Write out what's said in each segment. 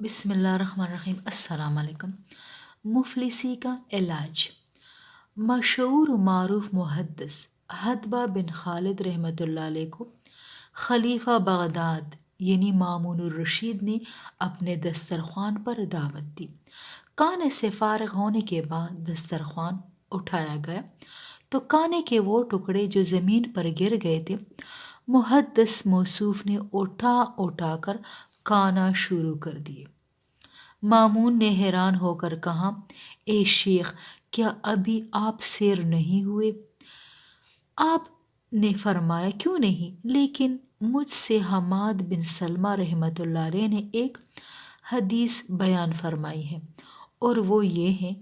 بسم اللہ الرحمن الرحیم۔ السلام علیکم۔ مفلسی کا علاج۔ مشہور و معروف محدث حدبہ بن خالد رحمۃ اللہ علیہ کو خلیفہ بغداد یعنی مامون الرشید نے اپنے دسترخوان پر دعوت دی۔ کھانے سے فارغ ہونے کے بعد دسترخوان اٹھایا گیا تو کھانے کے وہ ٹکڑے جو زمین پر گر گئے تھے محدث موصوف نے اٹھا اٹھا کر کھانا شروع کر دیے۔ مامون نے حیران ہو کر کہا، اے شیخ، کیا ابھی آپ سیر نہیں ہوئے؟ آپ نے فرمایا، کیوں نہیں، لیکن مجھ سے حماد بن سلمہ رحمۃ اللہ علیہ نے ایک حدیث بیان فرمائی ہے، اور وہ یہ ہے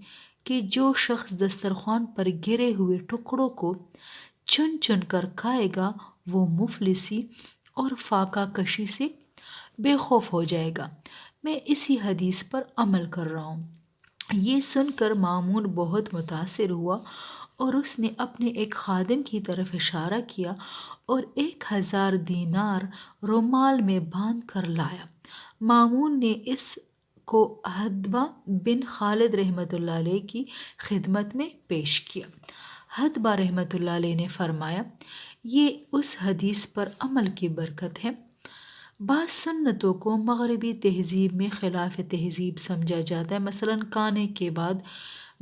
کہ جو شخص دسترخوان پر گرے ہوئے ٹکڑوں کو چن چن کر کھائے گا وہ مفلسی اور فاقہ کشی سے بے خوف ہو جائے گا۔ میں اسی حدیث پر عمل کر رہا ہوں۔ یہ سن کر مامون بہت متاثر ہوا اور اس نے اپنے ایک خادم کی طرف اشارہ کیا اور 1000 دینار رومال میں باندھ کر لایا۔ مامون نے اس کو حدبہ بن خالد رحمۃ اللہ علیہ کی خدمت میں پیش کیا۔ حدبہ رحمۃ اللہ علیہ نے فرمایا، یہ اس حدیث پر عمل کی برکت ہے۔ بعض سنتوں کو مغربی تہذیب میں خلاف تہذیب سمجھا جاتا ہے، مثلاً کھانے کے بعد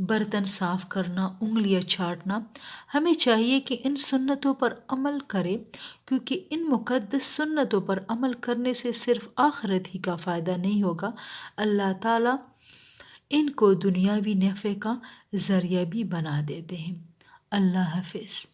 برتن صاف کرنا، انگلیاں چاٹنا۔ ہمیں چاہیے کہ ان سنتوں پر عمل کرے، کیونکہ ان مقدس سنتوں پر عمل کرنے سے صرف آخرت ہی کا فائدہ نہیں ہوگا، اللہ تعالیٰ ان کو دنیاوی نفع کا ذریعہ بھی بنا دیتے ہیں۔ اللہ حافظ۔